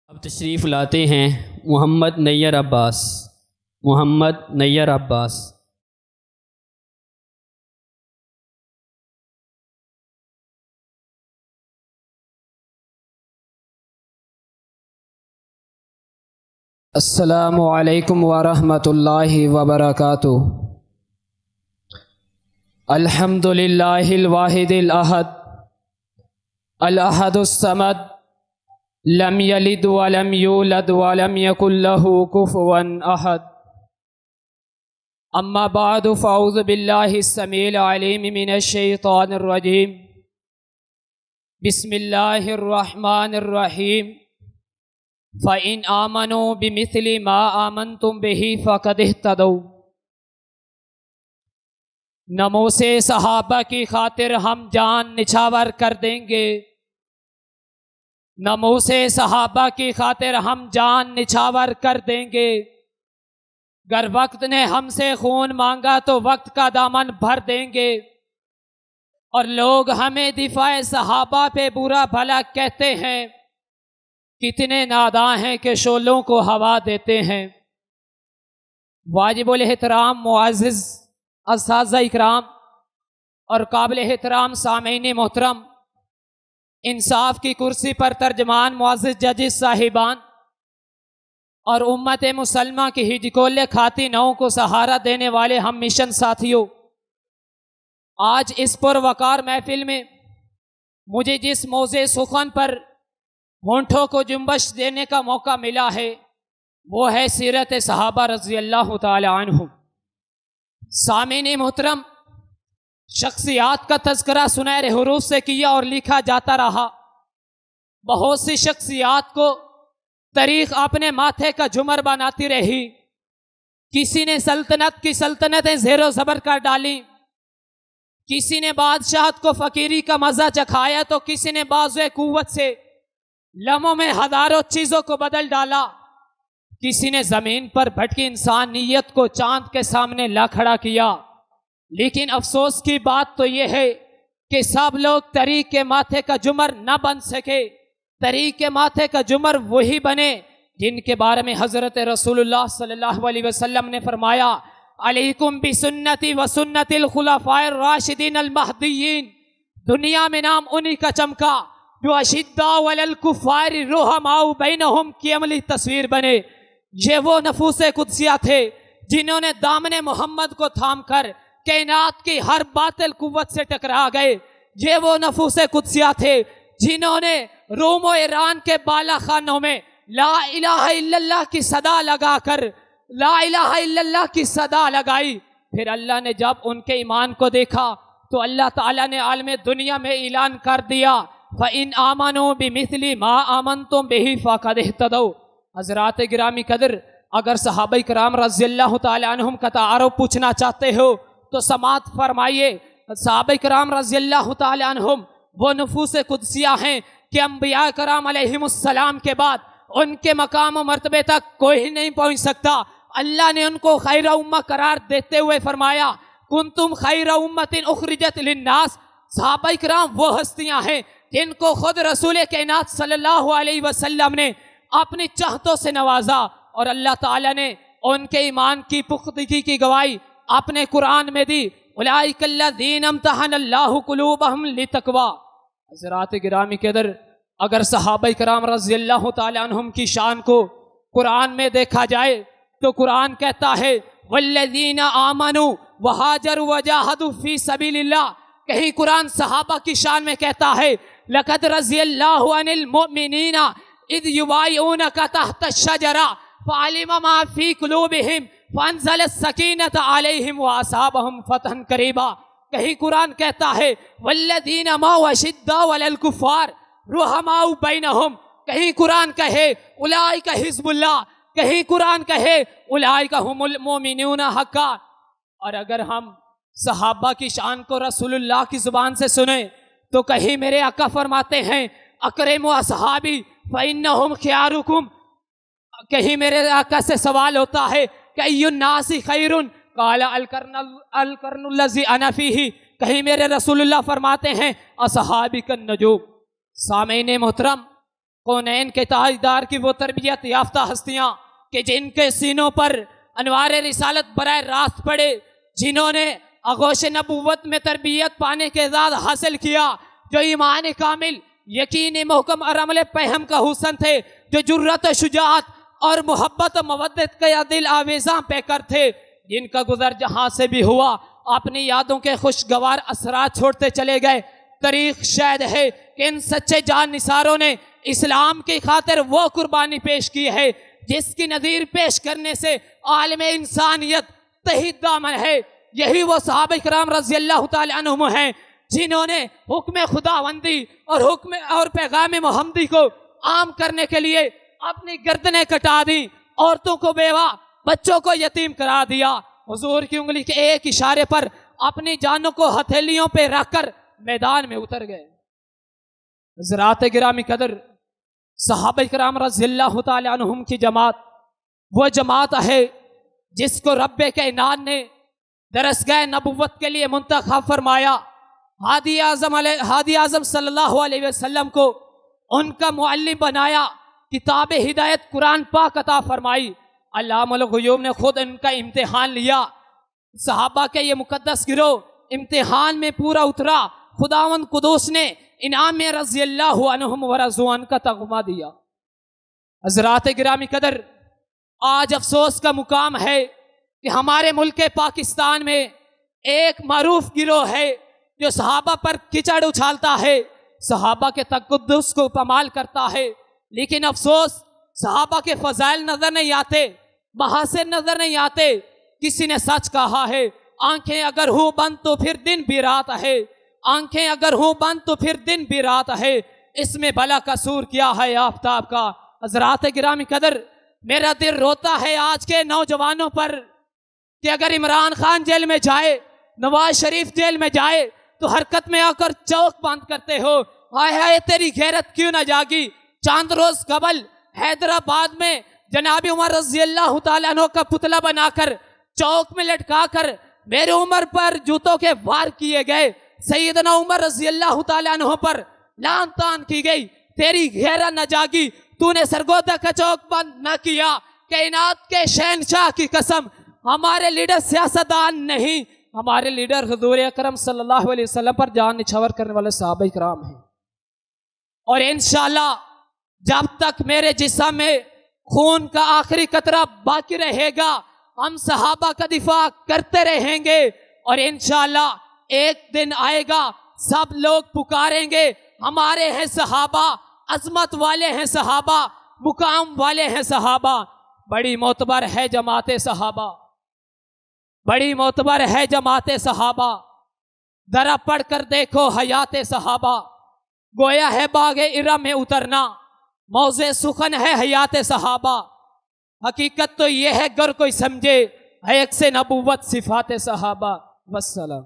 اب تشریف لاتے ہیں محمد نیّر عباس۔ محمد نیّر عباس۔ السلام علیکم ورحمۃ اللہ وبرکاتہ۔ الحمد للہ الواحد الاحد الاحد الصمد لم یلد ولم یولد ولم یکن له کفوا احد۔ اما بعد فاعوذ باللہ السمیع العلیم من الشیطان الرجیم۔ بسم اللہ الرحمن الرحیم۔ فَإِنْ آمَنُوا بِمِثْلِ مَا آمَنْتُمْ بِهِ فَقَدِ اهْتَدَوْا۔ ناموس صحابہ کی خاطر ہم جان نچھاور کر دیں گے، ناموس صحابہ کی خاطر ہم جان نچھاور کر دیں گے۔ گر وقت نے ہم سے خون مانگا تو وقت کا دامن بھر دیں گے، اور لوگ ہمیں دفاع صحابہ پہ برا بھلا کہتے ہیں، کتنے ناداں ہیں کہ شعلوں کو ہوا دیتے ہیں۔ واجب الاحترام معزز اساتذہ اکرام اور قابل احترام سامعین محترم، انصاف کی کرسی پر ترجمان معزز ججز صاحبان اور امت مسلمہ کی ہجکول کھاتی ناؤں کو سہارا دینے والے ہم مشن ساتھیوں، آج اس پروقار محفل میں مجھے جس موضوع سخن پر ہونٹوں کو جنبش دینے کا موقع ملا ہے وہ ہے سیرت صحابہ رضی اللہ تعالی عنہ۔ سامعین محترم، شخصیات کا تذکرہ سنہرے حروف سے کیا اور لکھا جاتا رہا۔ بہت سی شخصیات کو تاریخ اپنے ماتھے کا جمر بناتی رہی۔ کسی نے سلطنت کی سلطنتیں زیر و زبر کر ڈالی، کسی نے بادشاہت کو فقیری کا مزہ چکھایا تو کسی نے بازوئے قوت سے لمحوں میں ہزاروں چیزوں کو بدل ڈالا، کسی نے زمین پر بھٹکی انسانیت کو چاند کے سامنے لا کھڑا کیا۔ لیکن افسوس کی بات تو یہ ہے کہ سب لوگ طریق کے ماتھے کا جمر نہ بن سکے۔ طریق کے ماتھے کا جمر وہی بنے جن کے بارے میں حضرت رسول اللہ صلی اللہ علیہ وسلم نے فرمایا، علیکم بسنتی و سنت الخلفاء الراشدین المہدیین۔ دنیا میں نام انہی کا چمکا جو اشداء علی الکفار رحماء بینہم کی عملی تصویر بنے۔ یہ وہ نفوس قدسیہ تھے جنہوں نے دامن محمد کو تھام کر کائنات کی ہر باطل قوت سے ٹکرا گئے۔ یہ وہ نفوس قدسیہ تھے جنہوں نے روم و ایران کے بالا خانوں میں لا الہ الا اللہ کی صدا لگا کر لا الہ الا اللہ کی صدا لگائی۔ پھر اللہ نے جب ان کے ایمان کو دیکھا تو اللہ تعالیٰ نے عالم دنیا میں اعلان کر دیا، فَإِنْ آمَنُوا بِمِثْلِ مَا آمَنْتُمْ بِهِ فَقَدِ اهْتَدَوْا۔ حضرات گرامی قدر، اگر صحابہ کرام رضی اللہ تعالی عنہم کا تعارف پوچھنا چاہتے ہو تو سماعت فرمائیے۔ صحابہ کرام رضی اللہ تعالی عنہم وہ نفوس قدسیہ ہیں کہ انبیاء کرام علیہم السلام کے بعد ان کے مقام و مرتبے تک کوئی نہیں پہنچ سکتا۔ اللہ نے ان کو خیر امہ قرار دیتے ہوئے فرمایا، کنتم خیر امۃ اخرجت للناس۔ صحابہ کرام وہ ہستیاں ہیں جن کو خود رسول کائنات صلی اللہ علیہ وسلم نے اپنی چاہتوں سے نوازا، اور اللہ تعالیٰ نے ان کے ایمان کی پختگی کی گواہی اپنے قرآن میں دی، اولئک الذین امتحن اللہ قلوبہم للتقوی۔ حضرات گرامی قدر، اگر صحابہ کرام رضی اللہ تعالی عنہم کی شان کو قرآن میں دیکھا جائے تو قرآن کہتا ہے، والذین آمنوا وہاجروا وجاہدوا فی سبیل اللہ۔ کہیں قرآن صحابہ کی شان میں کہتا ہے، لقد رضی اللہ عن المؤمنین اذ یبایعونک تحت الشجرہ فعلم ما فی قلوبہم فانزل السکینۃ علیہم واصابہم فتحا قریبا۔ کہیں قرآن کہتا ہے، والذین معه اشداء علی الکفار رحماء بینہم۔ کہیں قرآن کہے اولئک حزب اللہ، کہیں قرآن کہے اولئک هم المؤمنون حقا۔ اور اگر ہم صحابہ کی شان کو رسول اللہ کی زبان سے سنیں تو کہیں میرے آقا فرماتے ہیں، اکرموا اصحابی فإنہم خیارکم۔ کہیں میرے آقا سے سوال ہوتا ہے کہ ای الناس خیر، قال القرن الذی انا فیہ۔ کہیں میرے رسول اللہ فرماتے ہیں، اصحابی کالنجوم۔ سامعین محترم، کونین کے تاجدار کی وہ تربیت یافتہ ہستیاں کہ جن کے سینوں پر انوار رسالت براہ راست پڑے، جنہوں نے آغوش نبوت میں تربیت پانے کے اعزاز حاصل کیا، جو ایمان کامل، یقین محکم اور عمل پہم کا حسن تھے، جو جرت و شجاعت اور محبت و مودت کا دل آویزاں پیکر تھے، جن کا گزر جہاں سے بھی ہوا اپنی یادوں کے خوشگوار اثرات چھوڑتے چلے گئے۔ تاریخ شاہد ہے کہ ان سچے جان نثاروں نے اسلام کی خاطر وہ قربانی پیش کی ہے جس کی نظیر پیش کرنے سے عالم انسانیت تحت دامن ہے۔ یہی وہ صحابہ کرام رضی اللہ تعالی عنہم ہیں جنہوں نے حکم خداوندی اور پیغام محمدی کو عام کرنے کے لیے اپنی گردنیں کٹا دیں، عورتوں کو بیوہ، بچوں کو یتیم کرا دیا، حضور کی انگلی کے ایک اشارے پر اپنی جانوں کو ہتھیلیوں پہ رکھ کر میدان میں اتر گئے۔ حضرات گرامی قدر، صحابہ کرام رضی اللہ تعالی عنہم کی جماعت وہ جماعت ہے جس کو رب کائنات نے درسگاہ نبوت کے لیے منتخب فرمایا، ہادی اعظم صلی اللہ علیہ وسلم کو ان کا معلم بنایا، کتاب ہدایت قرآن پاک عطا فرمائی، علام الغیوب نے خود ان کا امتحان لیا، صحابہ کے یہ مقدس گروہ امتحان میں پورا اترا، خداوند قدوس نے انعام رضی اللہ عنہم و رضوان کا تغمہ دیا۔ حضرات گرامی قدر، آج افسوس کا مقام ہے کہ ہمارے ملک پاکستان میں ایک معروف گروہ ہے جو صحابہ پر کچڑ اچھالتا ہے، صحابہ کے تقدس کو پامال کرتا ہے، لیکن افسوس صحابہ کے فضائل نظر نہیں آتے، محاسن نظر نہیں آتے۔ کسی نے سچ کہا ہے، آنکھیں اگر ہوں بند تو پھر دن بھی رات ہے، آنکھیں اگر ہوں بند تو پھر دن بھی رات ہے، اس میں بھلا قصور کیا ہے آفتاب کا۔ حضرات گرامی قدر، میرا دل روتا ہے آج کے نوجوانوں پر کہ اگر عمران خان جیل میں جائے، نواز شریف جیل میں جائے تو حرکت میں آ کر چوک بند کرتے ہو، ہائے ہائے تیری غیرت کیوں نہ جاگی۔ چاند روز قبل حیدرآباد میں جناب عمر رضی اللہ تعالیٰ عنہ کا پتلا بنا کر چوک میں لٹکا کر میرے عمر پر جوتوں کے وار کیے گئے، سیدنا عمر رضی اللہ تعالیٰ عنہ پر لعن طعن کی گئی، تیری غیرت نہ جاگی، تو نے سرگودا کا چوک بند نہ کیا۔ کائنات کے شہنشاہ کی قسم، ہمارے لیڈر سیاستدان نہیں، ہمارے لیڈر حضور اکرم صلی اللہ علیہ وسلم پر جان نچھاور کرنے والے صحابہ کرام ہیں، اور انشاءاللہ جب تک میرے جسم میں خون کا آخری قطرہ باقی رہے گا ہم صحابہ کا دفاع کرتے رہیں گے، اور انشاءاللہ ایک دن آئے گا سب لوگ پکاریں گے ہمارے ہیں صحابہ، عظمت والے ہیں صحابہ، مقام والے ہیں صحابہ۔ بڑی معتبر ہے جماعت صحابہ، بڑی معتبر ہے جماعت صحابہ، ذرا پڑھ کر دیکھو حیات صحابہ، گویا ہے باغ ارم میں اترنا، موضع سخن ہے حیات صحابہ۔ حقیقت تو یہ ہے گر کوئی سمجھے ہے عکس نبوت صفات صحابہ۔ والسلام۔